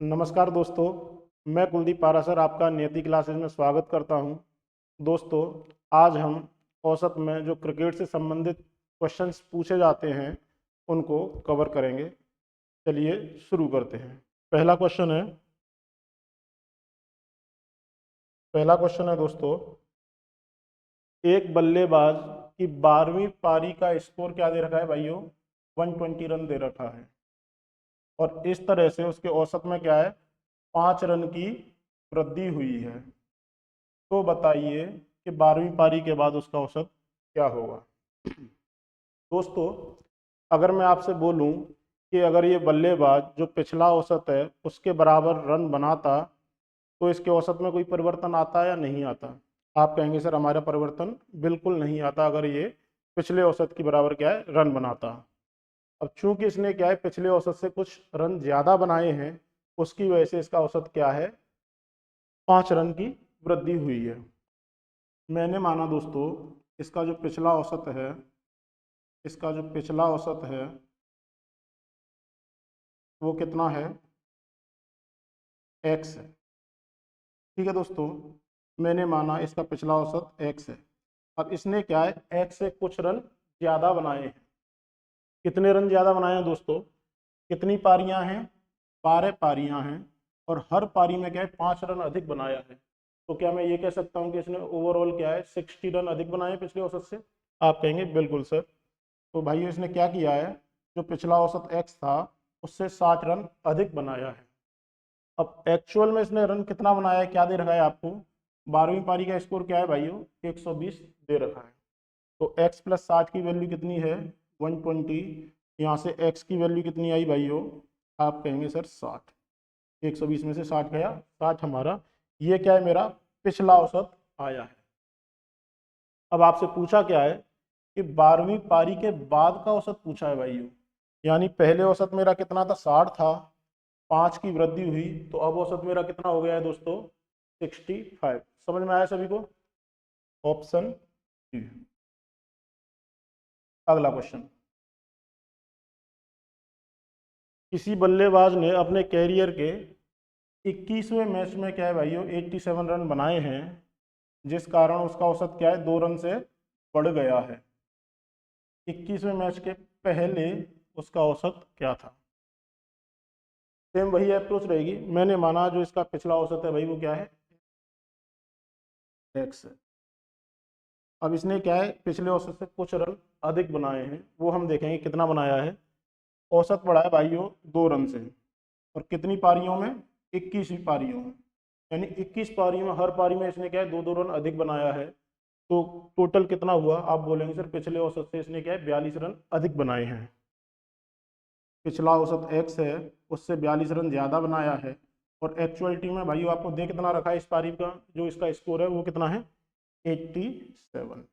नमस्कार दोस्तों, मैं कुलदीप पारासर आपका नियति क्लासेज में स्वागत करता हूं। दोस्तों, आज हम औसत में जो क्रिकेट से संबंधित क्वेश्चंस पूछे जाते हैं उनको कवर करेंगे। चलिए शुरू करते हैं। पहला क्वेश्चन है दोस्तों, एक बल्लेबाज की 12वीं पारी का स्कोर क्या दे रखा है भाइयों? 120 रन दे रखा है और इस तरह से उसके औसत में क्या है, 5 रन की वृद्धि हुई है। तो बताइए कि 12वीं पारी के बाद उसका औसत क्या होगा। दोस्तों, अगर मैं आपसे बोलूं कि अगर ये बल्लेबाज जो पिछला औसत है उसके बराबर रन बनाता तो इसके औसत में कोई परिवर्तन आता या नहीं आता? आप कहेंगे सर हमारा परिवर्तन बिल्कुल नहीं आता अगर ये पिछले औसत के बराबर क्या है, रन बनाता। अब चूंकि इसने क्या है, पिछले औसत से कुछ रन ज्यादा बनाए हैं, उसकी वजह से इसका औसत क्या है, 5 रन की वृद्धि हुई है। मैंने माना दोस्तों, इसका जो पिछला औसत है, इसका जो पिछला औसत है वो कितना है, एक्स है। ठीक है दोस्तों, मैंने माना इसका पिछला औसत एक्स है। अब इसने क्या है, एक्स से कुछ रन ज्यादा बनाए हैं। कितने रन ज्यादा बनाए हैं दोस्तों? कितनी पारियां हैं? 12 पारियां हैं और हर पारी में क्या है, 5 रन अधिक बनाया है। तो क्या मैं ये कह सकता हूँ कि इसने ओवरऑल क्या है, 60 रन अधिक बनाए हैं पिछले औसत से? आप कहेंगे बिल्कुल सर। तो भाई इसने क्या किया है, जो पिछला औसत एक्स था उससे 60 रन अधिक बनाया है। अब एक्चुअल में इसने रन कितना बनाया है, क्या दे रखा है आपको? 12वीं पारी का स्कोर क्या है भाइयों, 120 दे रखा है। तो x प्लस 60 की वैल्यू कितनी है, 120। यहाँ से x की वैल्यू कितनी आई भाइयों? आप कहेंगे सर 60। 120 में से 60 गया, 60 हमारा, ये क्या है, मेरा पिछला औसत आया है। अब आपसे पूछा क्या है कि 12वीं पारी के बाद का औसत पूछा है भाइयों। यानी पहले औसत मेरा कितना था, 60 था, 5 की वृद्धि हुई, तो अब औसत मेरा कितना हो गया है दोस्तों, 65। समझ में आया सभी को? Option D. अगला क्वेश्चन, किसी बल्लेबाज ने अपने कैरियर के 21वें मैच में क्या है भाइयों, 87 रन बनाए हैं, जिस कारण उसका औसत क्या है, 2 रन से बढ़ गया है। 21वें मैच के पहले उसका औसत क्या था? सेम वही अप्रोच रहेगी। मैंने माना जो इसका पिछला औसत है भाई वो क्या है, एक्स है। अब इसने क्या है, पिछले औसत से कुछ रन अधिक बनाए हैं, वो हम देखेंगे कितना बनाया है। औसत बढ़ा है भाइयों 2 रन से, और कितनी पारियों में, 21 पारियों में। यानी 21 पारियों में हर पारी में इसने क्या है, 2-2 रन अधिक बनाया है। तो टोटल कितना हुआ, आप बोलेंगे सर पिछले औसत से इसने क्या है, 42 रन अधिक बनाए हैं। पिछला औसत एक्स है, उससे 42 रन ज्यादा बनाया है। और एक्चुअलिटी में भाई आपको दे कितना रखा है, इस पारी का जो इसका स्कोर है वो कितना है, 87।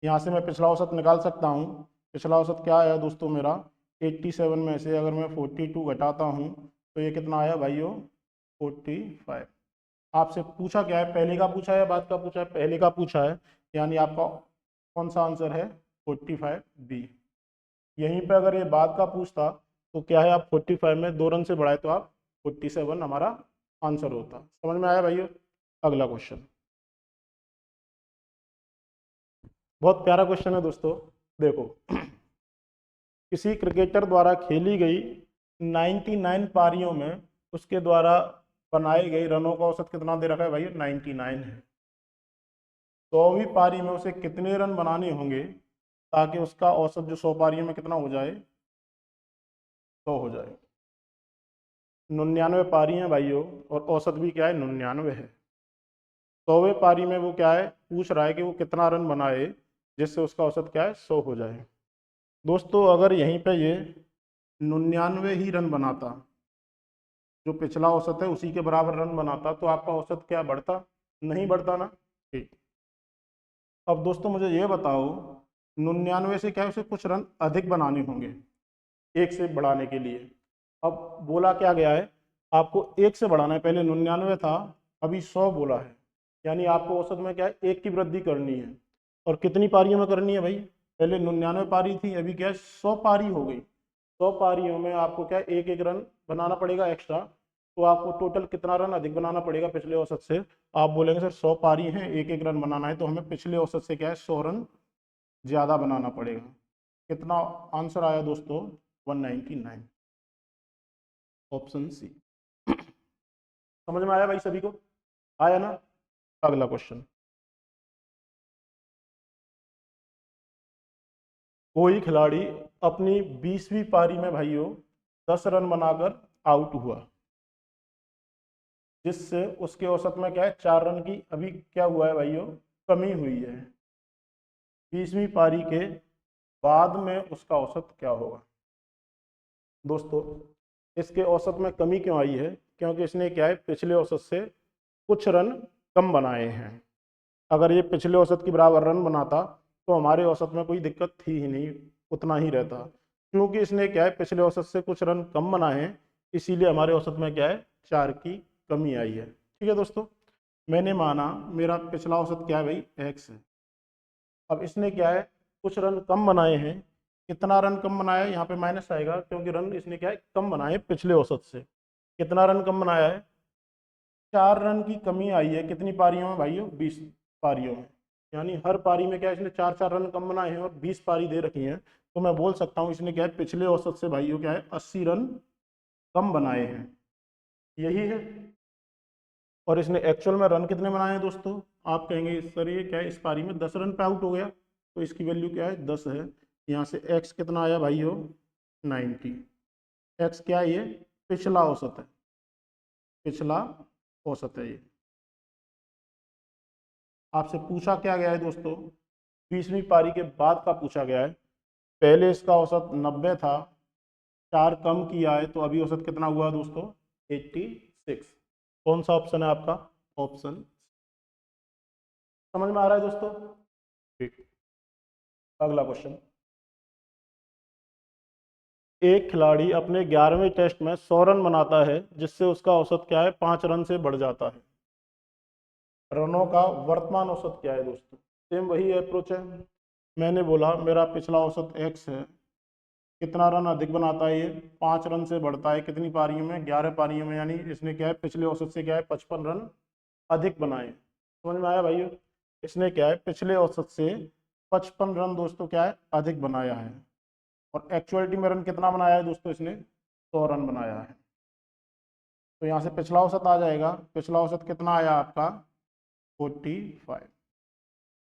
यहाँ से मैं पिछला औसत निकाल सकता हूँ। पिछला औसत क्या है दोस्तों मेरा, 87 में से अगर मैं 42 घटाता हूँ तो ये कितना आया भाइयों, 45। आपसे पूछा क्या है, पहले का पूछा है या बाद का पूछा है? पहले का पूछा है, यानी आपका कौन सा आंसर है, 45 बी। यहीं पे अगर ये बाद का पूछता तो क्या है, आप 45 में 2 रन से बढ़ाए तो आप 47 हमारा आंसर होता। समझ में आया भाइयों? अगला क्वेश्चन, बहुत प्यारा क्वेश्चन है दोस्तों। देखो, किसी क्रिकेटर द्वारा खेली गई 99 पारियों में उसके द्वारा बनाए गए रनों का औसत कितना दे रखा है भाई, 99 है। 100वीं पारी में उसे कितने रन बनाने होंगे ताकि उसका औसत जो 100 पारियों में कितना हो जाए, 100 हो जाए। 99 पारी हैं भाइयों और औसत भी क्या है, 99 है। 100वें पारी में वो क्या है, पूछ रहा है कि वो कितना रन बनाए जिससे उसका औसत क्या है, 100 हो जाए। दोस्तों, अगर यहीं पे ये 99 ही रन बनाता, जो पिछला औसत है उसी के बराबर रन बनाता, तो आपका औसत क्या बढ़ता? नहीं बढ़ता ना। ठीक। अब दोस्तों मुझे ये बताओ, 99 से क्या है, उसे कुछ रन अधिक बनाने होंगे एक से बढ़ाने के लिए। अब बोला क्या गया है, आपको एक से बढ़ाना है। पहले 99 था, अभी 100 बोला है, यानी आपको औसत में क्या है, एक की वृद्धि करनी है। और कितनी पारियों में करनी है भाई? पहले 99 पारी थी, अभी क्या है, 100 पारी हो गई। 100 पारियों में आपको क्या एक एक रन बनाना पड़ेगा एक्स्ट्रा, तो आपको टोटल कितना रन अधिक बनाना पड़ेगा पिछले औसत से। आप बोलेंगे सर 100 पारी हैं एक एक रन बनाना है, तो हमें पिछले औसत से क्या है 100 रन ज़्यादा बनाना पड़ेगा। कितना आंसर आया दोस्तों? 199, ऑप्शन सी। समझ में आया भाई सभी को? आया ना? अगला क्वेश्चन, कोई खिलाड़ी अपनी 20वीं पारी में भाइयों 10 रन बनाकर आउट हुआ, जिससे उसके औसत में क्या है 4 रन की अभी क्या हुआ है भाइयों, कमी हुई है। 20वीं पारी के बाद में उसका औसत क्या होगा? दोस्तों इसके औसत में कमी क्यों आई है? क्योंकि इसने क्या है पिछले औसत से कुछ रन कम बनाए हैं। अगर ये पिछले औसत के बराबर रन बनाता तो हमारे औसत में कोई दिक्कत थी ही नहीं, उतना ही रहता। क्योंकि इसने क्या है पिछले औसत से कुछ रन कम बनाए हैं, इसीलिए हमारे औसत में क्या है 4 की कमी आई है। ठीक है दोस्तों, मैंने माना मेरा पिछला औसत क्या है भाई एक्स है। अब इसने क्या है कुछ रन कम बनाए हैं, कितना रन कम बनाया है यहाँ पे माइनस आएगा, क्योंकि रन इसने क्या है कम बनाए पिछले औसत से। कितना रन कम बनाया है? 4 रन की कमी आई है। कितनी पारियों में भाइयों? 20 पारियों में। यानी हर पारी में क्या है इसने 4-4 रन कम बनाए हैं और 20 पारी दे रखी हैं, तो मैं बोल सकता हूँ इसने क्या है पिछले औसत से भाइयों क्या है 80 रन कम बनाए हैं, यही है। और इसने एक्चुअल में रन कितने बनाए हैं दोस्तों? आप कहेंगे सर ये क्या है इस पारी में 10 रन पे आउट हो गया, तो इसकी वैल्यू क्या है 10 है। यहाँ से एक्स कितना आया भाइयों? 90। एक्स क्या है? ये पिछला औसत है, पिछला औसत है ये। आपसे पूछा क्या गया है दोस्तों? 20वीं पारी के बाद का पूछा गया है। पहले इसका औसत 90 था, 4 कम किया है, तो अभी औसत कितना हुआ दोस्तों? 86। कौन सा ऑप्शन है आपका? ऑप्शन। समझ में आ रहा है दोस्तों? ठीक। अगला क्वेश्चन, एक खिलाड़ी अपने 11वें टेस्ट में 100 रन बनाता है, जिससे उसका औसत क्या है 5 रन से बढ़ जाता है। रनों का वर्तमान औसत क्या है दोस्तों? सेम वही अप्रोच है। मैंने बोला मेरा पिछला औसत एक्स है, कितना रन अधिक बनाता है ये? 5 रन से बढ़ता है। कितनी पारियों में? 11 पारियों में। यानी इसने क्या है पिछले औसत से क्या है 55 रन अधिक बनाए। समझ में आया भाइयों? इसने क्या है पिछले औसत से 55 रन दोस्तों क्या है अधिक बनाया है। और एक्चुअलिटी में रन कितना बनाया है दोस्तों? इसने 100 रन बनाया है। तो यहाँ से पिछला औसत आ जाएगा। पिछला औसत कितना आया आपका? 45।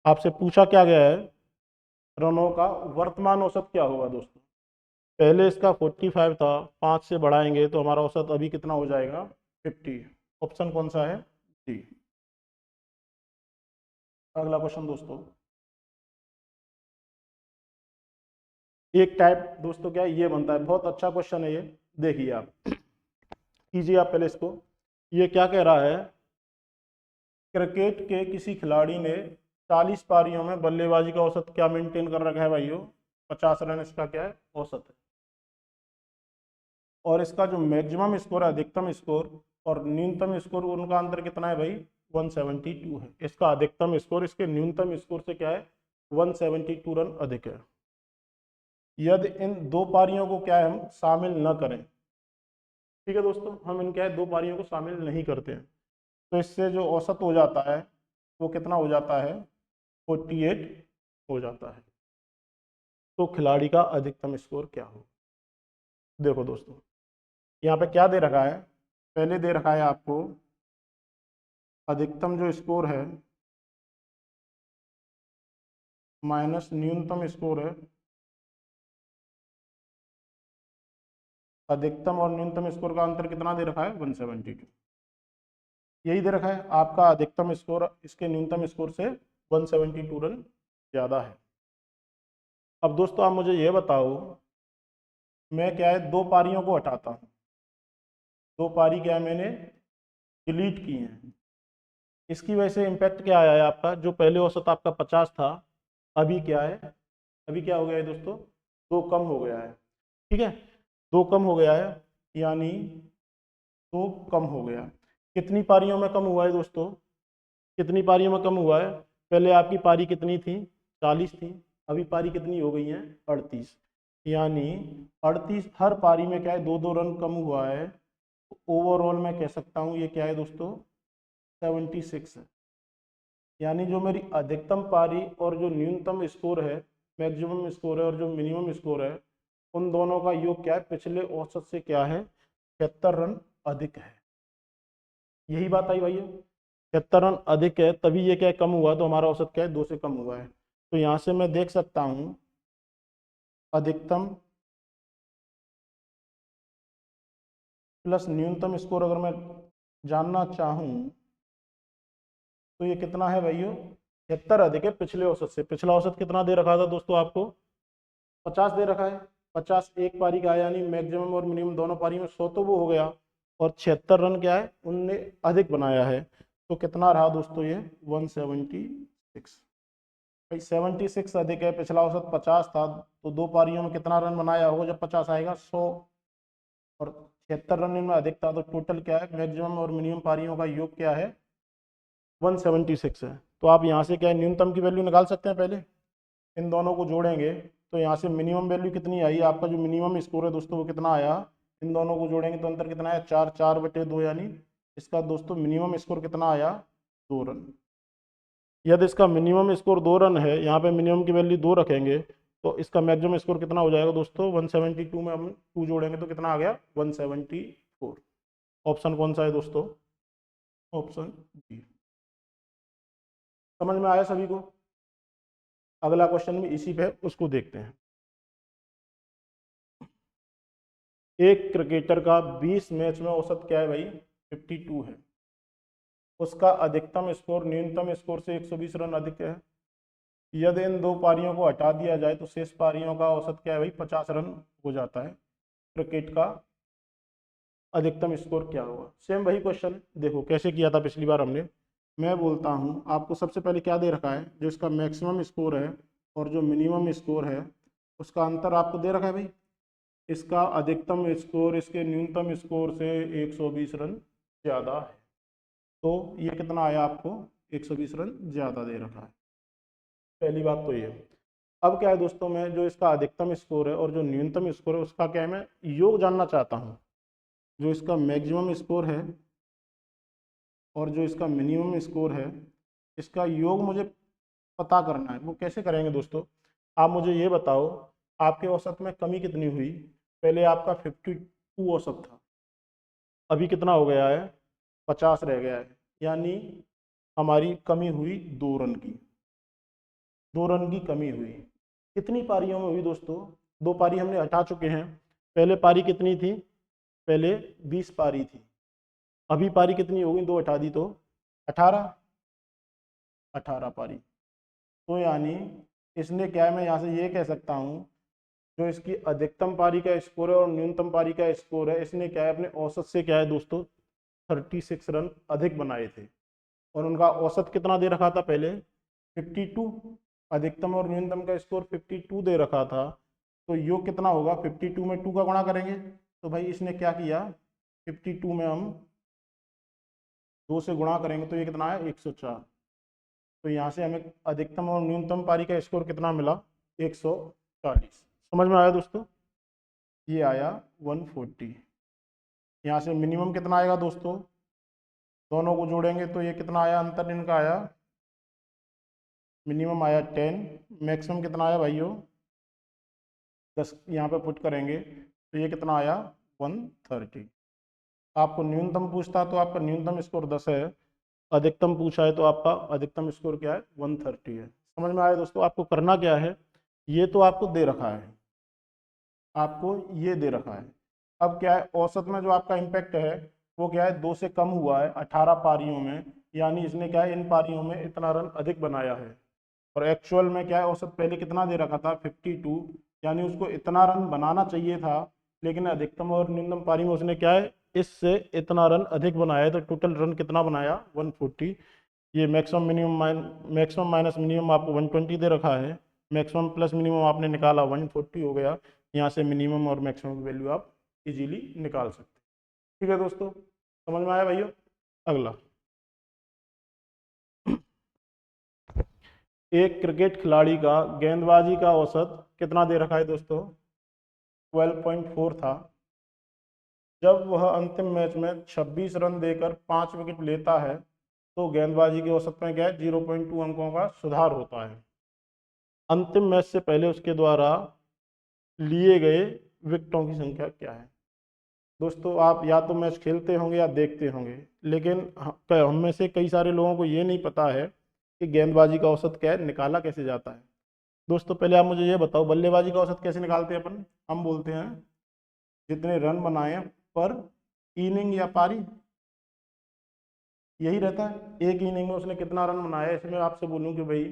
आपसे पूछा क्या गया है? रनों का वर्तमान औसत क्या होगा दोस्तों? पहले इसका 45 था, 5 से बढ़ाएंगे तो हमारा औसत अभी कितना हो जाएगा? 50। ऑप्शन कौन सा है? डी। अगला क्वेश्चन दोस्तों, एक टाइप दोस्तों क्या है ये बनता है, बहुत अच्छा क्वेश्चन है ये। देखिए आप कीजिए आप पहले इसको। ये क्या कह रहा है? क्रिकेट के किसी खिलाड़ी ने 40 पारियों में बल्लेबाजी का औसत क्या मेंटेन कर रखा है भाइयों? 50 रन इसका क्या है औसत है। और इसका जो मैक्सिमम स्कोर है, अधिकतम स्कोर और न्यूनतम स्कोर, उनका अंतर कितना है भाई? 172 है। इसका अधिकतम स्कोर इसके न्यूनतम स्कोर से क्या है 172 रन अधिक है। यदि इन दो पारियों को क्या है हम शामिल न करें, ठीक है दोस्तों, हम इन क्या है दो पारियों को शामिल नहीं करते हैं, तो इससे जो औसत हो जाता है वो कितना हो जाता है? 48 हो जाता है। तो खिलाड़ी का अधिकतम स्कोर क्या हो? देखो दोस्तों यहाँ पे क्या दे रखा है? पहले दे रखा है आपको अधिकतम जो स्कोर है माइनस न्यूनतम स्कोर है। अधिकतम और न्यूनतम स्कोर का अंतर कितना दे रखा है? 172। यही दे रखा है आपका अधिकतम स्कोर इसके न्यूनतम स्कोर से 172 रन ज़्यादा है। अब दोस्तों आप मुझे ये बताओ, मैं क्या है दो पारियों को हटाता हूँ, दो पारी क्या है मैंने डिलीट की हैं, इसकी वजह से इम्पैक्ट क्या आया है आपका? जो पहले औसत आपका 50 था, अभी क्या है? अभी क्या हो गया है दोस्तों? 2 कम हो गया है। ठीक है, 2 कम हो गया है, यानी 2 कम हो गया। कितनी पारियों में कम हुआ है दोस्तों? कितनी पारियों में कम हुआ है? पहले आपकी पारी कितनी थी? 40 थी। अभी पारी कितनी हो गई है? 38। यानी 38 हर पारी में क्या है 2-2 रन कम हुआ है। तो ओवरऑल मैं कह सकता हूँ ये क्या है दोस्तों 76 है। यानी जो मेरी अधिकतम पारी और जो न्यूनतम स्कोर है, मैक्सिमम स्कोर है और जो मिनिमम स्कोर है, उन दोनों का योग क्या है पिछले औसत से क्या है 76 रन अधिक है। यही बात आई भैया, 76 रन अधिक है तभी ये क्या है, कम हुआ, तो हमारा औसत क्या है 2 से कम हुआ है। तो यहाँ से मैं देख सकता हूँ अधिकतम प्लस न्यूनतम स्कोर अगर मैं जानना चाहूँ तो ये कितना है भाइयों 76 अधिक है पिछले औसत से। पिछला औसत कितना दे रखा था दोस्तों आपको 50 दे रखा है। 50 एक पारी का है, यानी मैक्सिमम और मिनिमम दोनों पारी में 100 तो वो हो गया, और 76 रन क्या है उनने अधिक बनाया है। तो कितना रहा दोस्तों ये 176। भाई 76 अधिक है, पिछला औसत 50 था, तो दो पारियों में कितना रन बनाया होगा जब 50 आएगा 100, और 76 रन इनमें अधिक था, तो टोटल क्या है मैक्सिमम और मिनिमम पारियों का योग क्या है 176 है। तो आप यहाँ से क्या है न्यूनतम की वैल्यू निकाल सकते हैं। पहले इन दोनों को जोड़ेंगे तो यहाँ से मिनिमम वैल्यू कितनी आई, आपका जो मिनिमम स्कोर है दोस्तों वो कितना आया, इन दोनों को जोड़ेंगे तो अंतर कितना है 4, 4/2, यानी इसका दोस्तों मिनिमम स्कोर कितना आया 2 रन। यदि इसका मिनिमम स्कोर 2 रन है, यहाँ पे मिनिमम की वैल्यू 2 रखेंगे, तो इसका मैक्सिमम स्कोर कितना हो जाएगा दोस्तों 172 में हम 2 जोड़ेंगे तो कितना आ गया 174। ऑप्शन कौन सा है दोस्तों, ऑप्शन डी। समझ में आया सभी को। अगला क्वेश्चन भी इसी पे है, उसको देखते हैं। एक क्रिकेटर का 20 मैच में औसत क्या है भाई 52 है। उसका अधिकतम स्कोर न्यूनतम स्कोर से 120 रन अधिक है। यदि इन दो पारियों को हटा दिया जाए तो शेष पारियों का औसत क्या है भाई 50 रन हो जाता है। क्रिकेट का अधिकतम स्कोर क्या होगा। सेम वही क्वेश्चन देखो कैसे किया था पिछली बार हमने। मैं बोलता हूँ आपको सबसे पहले क्या दे रखा है, जो इसका मैक्सिमम स्कोर है और जो मिनिमम स्कोर है उसका अंतर आपको दे रखा है भाई। इसका अधिकतम स्कोर इसके न्यूनतम स्कोर से 120 रन ज़्यादा है, तो ये कितना आया आपको 120 रन ज़्यादा दे रखा है। पहली बात तो ये। अब क्या है दोस्तों, मैं जो इसका अधिकतम स्कोर है और जो न्यूनतम स्कोर है उसका क्या है मैं योग जानना चाहता हूँ। जो इसका मैक्सिमम स्कोर है और जो इसका मिनिमम स्कोर है इसका योग मुझे पता करना है। वो कैसे करेंगे दोस्तों, आप मुझे ये बताओ आपके औसत में कमी कितनी हुई। पहले आपका 52 औसत था, अभी कितना हो गया है 50 रह गया है, यानी हमारी कमी हुई 2 रन की। 2 रन की कमी हुई। कितनी पारियों में हुई दोस्तों, 2 पारी हमने हटा चुके हैं। पहले पारी कितनी थी, पहले 20 पारी थी, अभी पारी कितनी होगी 2 हटा दी तो 18, 18 पारी। तो यानी इसने क्या है मैं यहाँ से ये कह सकता हूँ जो इसकी अधिकतम पारी का स्कोर है और न्यूनतम पारी का स्कोर है, इसने क्या है अपने औसत से क्या है दोस्तों 36 रन अधिक बनाए थे। और उनका औसत कितना दे रखा था पहले 52, अधिकतम और न्यूनतम का स्कोर 52 दे रखा था। तो योग कितना होगा 52 में 2 का गुणा करेंगे, तो भाई इसने क्या किया 52 में हम 2 से गुणा करेंगे तो ये कितना है 104। तो यहाँ से हमें अधिकतम और न्यूनतम पारी का स्कोर कितना मिला 140। समझ में आया दोस्तों, ये आया 140। यहाँ से मिनिमम कितना आएगा दोस्तों, दोनों को जोड़ेंगे तो ये कितना आया अंतर इनका आया, मिनिमम आया 10, मैक्सिमम कितना आया भाइयों 10 यहाँ पे पुट करेंगे तो ये कितना आया 130। आपको न्यूनतम पूछता तो आपका न्यूनतम स्कोर 10 है, अधिकतम पूछा है तो आपका अधिकतम स्कोर क्या है 130 है। समझ में आया दोस्तों। आपको करना क्या है, ये तो आपको दे रखा है, आपको ये दे रखा है। अब क्या है औसत में जो आपका इम्पैक्ट है वो क्या है 2 से कम हुआ है 18 पारियों में, यानी इसने क्या है इन पारियों में इतना रन अधिक बनाया है। और एक्चुअल में क्या है औसत पहले कितना दे रखा था 52, यानी उसको इतना रन बनाना चाहिए था, लेकिन अधिकतम और न्यूनतम पारी में उसने क्या है इससे इतना रन अधिक बनाया है। तो टोटल रन कितना बनाया 140। ये मैक्सिमम माइनस मिनिमम आपको 120 दे रखा है, मैक्सिमम प्लस मिनिमम आपने निकाला 140 हो गया। यहाँ से मिनिमम और मैक्सिमम की वैल्यू आप इजीली निकाल सकते हैं। ठीक है दोस्तों, समझ में आया भाइयों। अगला, एक क्रिकेट खिलाड़ी का गेंदबाजी का औसत कितना दे रखा है दोस्तों 12.4 था। जब वह अंतिम मैच में 26 रन देकर 5 विकेट लेता है तो गेंदबाजी की औसत में क्या है 0.2 अंकों का सुधार होता है। अंतिम मैच से पहले उसके द्वारा लिए गए विकेटों की संख्या क्या है। दोस्तों आप या तो मैच खेलते होंगे या देखते होंगे, लेकिन हम में से कई सारे लोगों को ये नहीं पता है कि गेंदबाजी का औसत क्या है, निकाला कैसे जाता है। दोस्तों पहले आप मुझे ये बताओ, बल्लेबाजी का औसत कैसे निकालते हैं अपन। हम बोलते हैं जितने रन बनाए पर इनिंग या पारी, यही रहता है। एक इनिंग में उसने कितना रन बनाया है। इसमें आपसे बोलूं कि भाई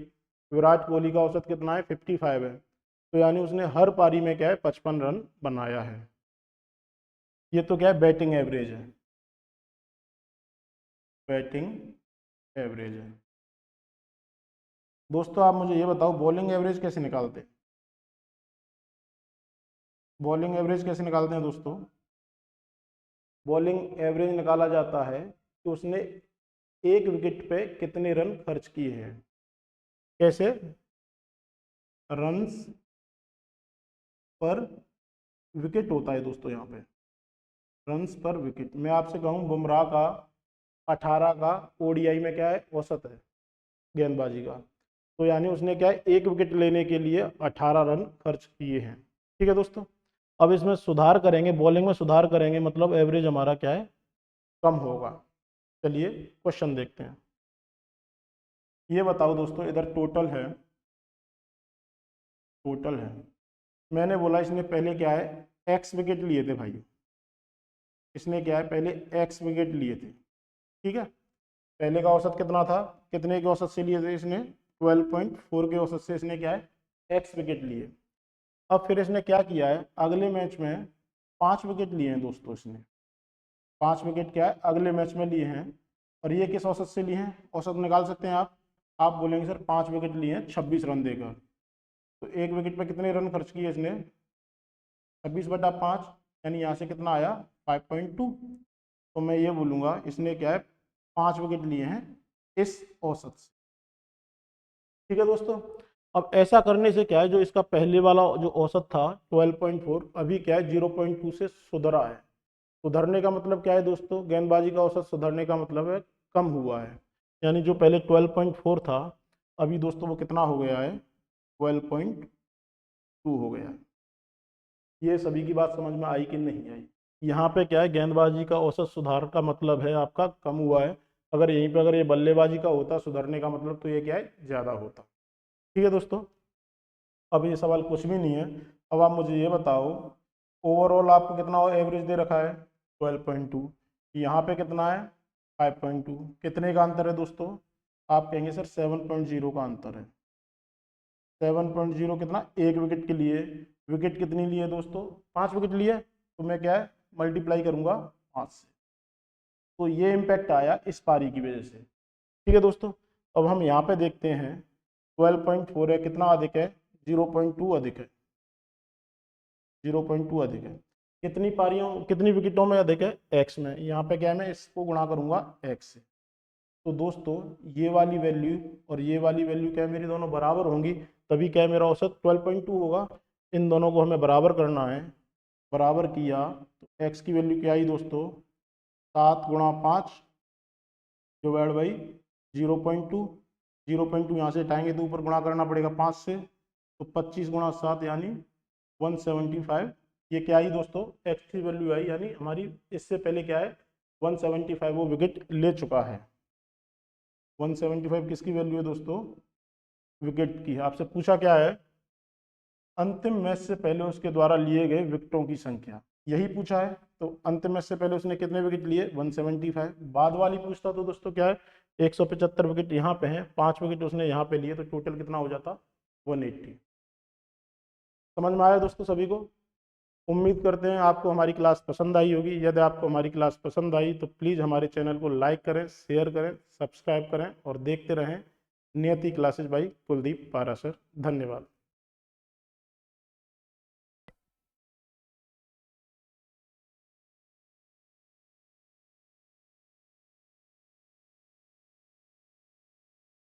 विराट कोहली का औसत कितना है 55 है, तो यानी उसने हर पारी में क्या है 55 रन बनाया है। ये तो क्या है बैटिंग एवरेज है, बैटिंग एवरेज है। दोस्तों आप मुझे ये बताओ बॉलिंग एवरेज कैसे निकालते हैं। बॉलिंग एवरेज कैसे निकालते हैं दोस्तों। बॉलिंग एवरेज निकाला जाता है कि उसने एक विकेट पे कितने रन खर्च किए हैं। कैसे, रन्स पर विकेट होता है दोस्तों। यहाँ पे रन्स पर विकेट, मैं आपसे कहूँ बुमराह का 18 का ओडीआई में क्या है औसत है गेंदबाजी का, तो यानी उसने क्या है एक विकेट लेने के लिए 18 रन खर्च किए हैं। ठीक है दोस्तों, अब इसमें सुधार करेंगे, बॉलिंग में सुधार करेंगे, मतलब एवरेज हमारा क्या है कम होगा। चलिए क्वेश्चन देखते हैं। ये बताओ दोस्तों, इधर टोटल है, टोटल है। मैंने बोला इसने पहले क्या है एक्स विकेट लिए थे भाई, इसने क्या है पहले एक्स विकेट लिए थे। ठीक है, पहले का औसत कितना था, कितने के औसत से लिए थे इसने 12.4 के औसत से इसने क्या है एक्स विकेट लिए। अब फिर इसने क्या किया है अगले मैच में 5 विकेट लिए हैं दोस्तों। इसने 5 विकेट क्या है अगले मैच में लिए हैं, और ये किस औसत से लिए हैं, औसत निकाल सकते हैं आप बोलेंगे सर 5 विकेट लिए हैं 26 रन देकर, तो एक विकेट पे कितने रन खर्च किए इसने 26/5, यानी यहाँ से कितना आया 5.2। तो मैं ये बोलूँगा इसने क्या है 5 विकेट लिए हैं इस औसत से। ठीक है दोस्तों, अब ऐसा करने से क्या है जो इसका पहले वाला जो औसत था 12.4 अभी क्या है 0.2 से सुधरा है। सुधरने का मतलब क्या है दोस्तों, गेंदबाजी का औसत सुधरने का मतलब है कम हुआ है, यानी जो पहले 12.4 था अभी दोस्तों वो कितना हो गया है 12.2 हो गया है। ये सभी की बात समझ में आई कि नहीं आई। यहाँ पे क्या है गेंदबाजी का औसत सुधार का मतलब है आपका कम हुआ है, अगर यहीं पे अगर ये बल्लेबाजी का होता सुधरने का मतलब तो ये क्या है ज़्यादा होता। ठीक है दोस्तों, अब ये सवाल कुछ भी नहीं है। अब आप मुझे ये बताओ ओवरऑल आपको कितना एवरेज दे रखा है 12.2, यहाँ पे कितना है 5.2, कितने का अंतर है दोस्तों, आप कहेंगे सर 7.0 का अंतर है। 7.0 कितना, एक विकेट के लिए, विकेट कितनी ली है दोस्तों 5 विकेट लिए, तो मैं क्या है मल्टीप्लाई करूंगा 5 से, तो ये इम्पैक्ट आया इस पारी की वजह से। ठीक है दोस्तों, अब हम यहाँ पे देखते हैं 12.4 है, कितना अधिक है 0.2 अधिक है, 0.2 अधिक है। कितनी पारियों कितनी विकेटों में अधिक है एक्स में, यहाँ पे क्या है मैं इसको गुणा करूंगा एक्स से। तो दोस्तों ये वाली वैल्यू और ये वाली वैल्यू क्या है मेरी दोनों बराबर होंगी, तभी क्या है मेरा औसत 12.2 होगा। इन दोनों को हमें बराबर करना है, बराबर किया तो एक्स की वैल्यू क्या आई दोस्तों 7 × 5 डिवाइड बाई 0.2, 0.2 यहाँ से हटाएंगे तो ऊपर गुणा करना पड़ेगा 5 से, तो 25 × 7 यानी 175। ये क्या आई दोस्तों एक्स की वैल्यू आई, यानी हमारी इससे पहले क्या है 175 वो विकेट ले चुका है। 175 किसकी वैल्यू है दोस्तों, विकेट की। आपसे पूछा क्या है अंतिम मैच से पहले उसके द्वारा लिए गए विकेटों की संख्या, यही पूछा है। तो अंतिम मैच से पहले उसने कितने विकेट लिए 175। बाद वाली पूछता तो दोस्तों क्या है 175 विकेट यहाँ पे हैं, 5 विकेट उसने यहाँ पे लिए, तो टोटल कितना हो जाता 180। समझ में आया दोस्तों सभी को। उम्मीद करते हैं आपको हमारी क्लास पसंद आई होगी। यदि आपको हमारी क्लास पसंद आई तो प्लीज़ हमारे चैनल को लाइक करें, शेयर करें, सब्सक्राइब करें और देखते रहें नियति क्लासेज बाई कुलदीप पारा सर। धन्यवाद।